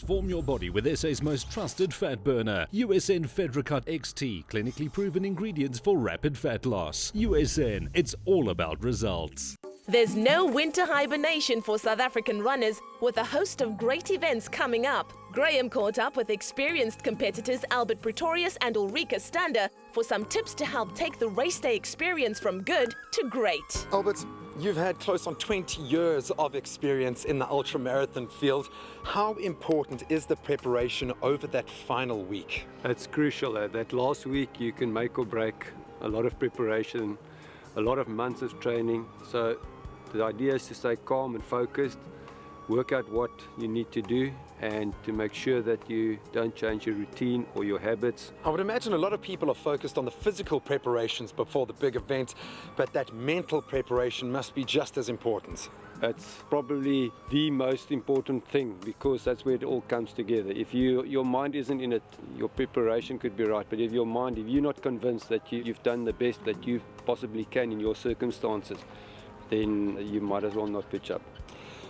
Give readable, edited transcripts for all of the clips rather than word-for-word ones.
Transform your body with SA's most trusted fat burner. USN Fedricut XT, clinically proven ingredients for rapid fat loss. USN, it's all about results. There's no winter hibernation for South African runners, with a host of great events coming up. Graham caught up with experienced competitors Albert Pretorius and Ulrica Stander for some tips to help take the Raceday experience from good to great. Albert, you've had close on 20 years of experience in the ultra marathon field. How important is the preparation over that final week? It's crucial. That last week you can make or break a lot of preparation, a lot of months of training. So the idea is to stay calm and focused, work out what you need to do, and to make sure that you don't change your routine or your habits. I would imagine a lot of people are focused on the physical preparations before the big event, but that mental preparation must be just as important. It's probably the most important thing, because that's where it all comes together. If your mind isn't in it, your preparation could be right, but if you're not convinced that you've done the best that you possibly can in your circumstances, then you might as well not pitch up.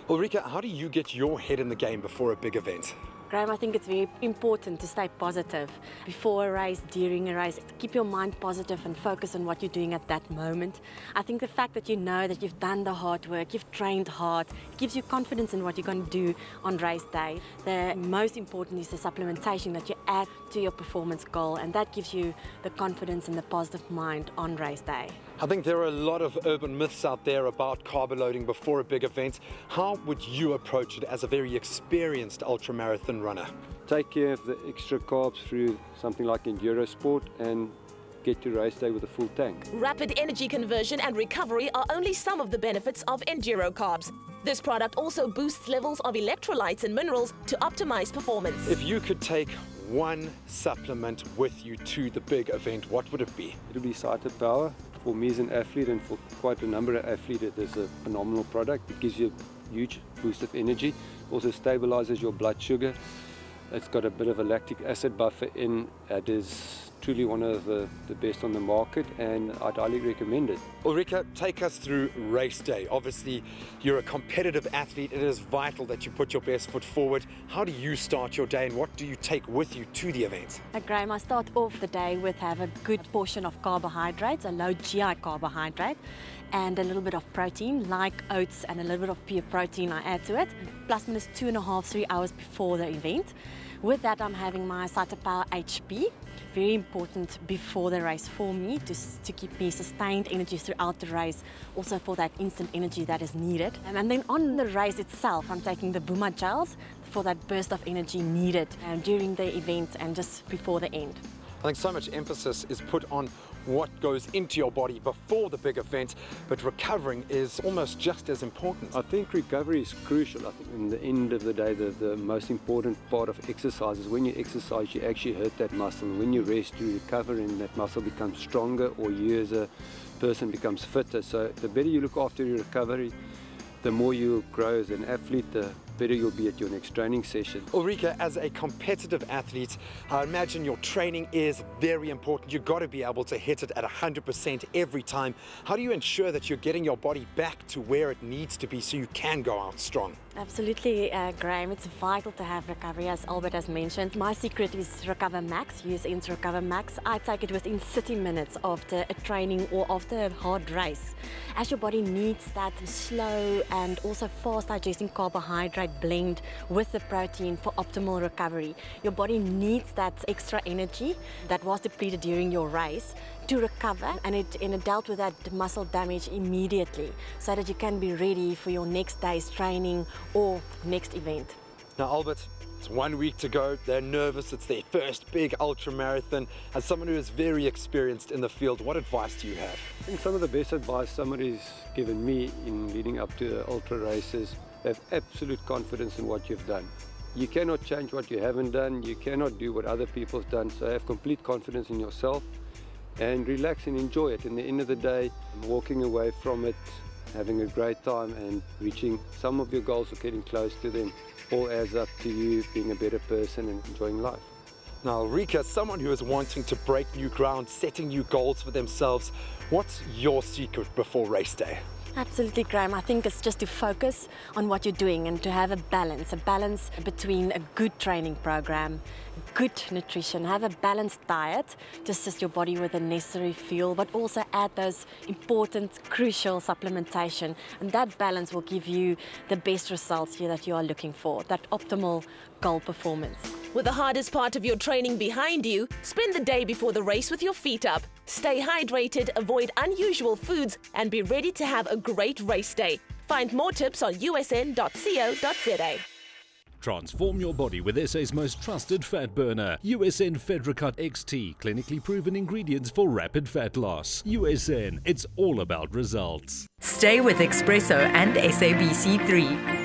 Ulrica, how do you get your head in the game before a big event? Graham, I think it's very important to stay positive before a race, during a race. Keep your mind positive and focus on what you're doing at that moment. I think the fact that you know that you've done the hard work, you've trained hard, gives you confidence in what you're going to do on race day. The most important is the supplementation that you add to your performance goal, and that gives you the confidence and the positive mind on race day. I think there are a lot of urban myths out there about carb loading before a big event. How would you approach it as a very experienced ultramarathon runner? Take care of the extra carbs through something like enduro sport and get to race day with a full tank. Rapid energy conversion and recovery are only some of the benefits of enduro carbs. This product also boosts levels of electrolytes and minerals to optimize performance. If you could take one supplement with you to the big event, what would it be? It would be Cited Power. For me as an athlete, and for quite a number of athletes, it is a phenomenal product. It gives you a huge boost of energy. Also stabilizes your blood sugar. It's got a bit of a lactic acid buffer in. It is truly one of the best on the market, and I'd highly recommend it. Ulrica, take us through race day. Obviously, you're a competitive athlete. It is vital that you put your best foot forward. How do you start your day, and what do you take with you to the event? Graham, I start off the day with have a good portion of carbohydrates, a low GI carbohydrate, and a little bit of protein, like oats, and a little bit of pure protein I add to it, plus minus 2.5–3 hours before the event. With that, I'm having my Cited Power HP, very important before the race for me, to keep me sustained energy throughout the race, also for that instant energy that is needed. And then on the race itself, I'm taking the Buma gels for that burst of energy needed during the event and just before the end. I think so much emphasis is put on what goes into your body before the big event, but recovering is almost just as important. I think recovery is crucial. I think in the end of the day, the most important part of exercise is when you exercise, you actually hurt that muscle. And when you rest, you recover and that muscle becomes stronger, or you as a person becomes fitter. So the better you look after your recovery, the more you'll grow as an athlete, the better you'll be at your next training session. Ulrica, as a competitive athlete, I imagine your training is very important. You've got to be able to hit it at 100% every time. How do you ensure that you're getting your body back to where it needs to be so you can go out strong? Absolutely, Graham. It's vital to have recovery, as Albert has mentioned. My secret is Recover Max, USN's Recover Max. I take it within 30 minutes after a training or after a hard race, as your body needs that slow and also fast digesting carbohydrate blend with the protein for optimal recovery. Your body needs that extra energy that was depleted during your race to recover, and it dealt with that muscle damage immediately so that you can be ready for your next day's training or next event. Now, Albert, it's 1 week to go. They're nervous. It's their first big ultra marathon. As someone who is very experienced in the field, what advice do you have? I think some of the best advice somebody's given me in leading up to the ultra races: have absolute confidence in what you've done. You cannot change what you haven't done. You cannot do what other people have done. So have complete confidence in yourself and relax and enjoy it. In the end of the day, walking away from it, having a great time and reaching some of your goals or getting close to them, all adds up to you being a better person and enjoying life. Now, Ulrica, someone who is wanting to break new ground, setting new goals for themselves, what's your secret before race day? Absolutely, Graham. I think it's just to focus on what you're doing and to have a balance between a good training program, good nutrition, have a balanced diet to assist your body with the necessary fuel, but also add those important, crucial supplementation. And that balance will give you the best results here that you are looking for, that optimal goal performance. With the hardest part of your training behind you, spend the day before the race with your feet up. Stay hydrated, avoid unusual foods, and be ready to have a great race day. Find more tips on usn.co.za. Transform your body with SA's most trusted fat burner. USN Fedricut XT, clinically proven ingredients for rapid fat loss. USN, it's all about results. Stay with Espresso and SABC3.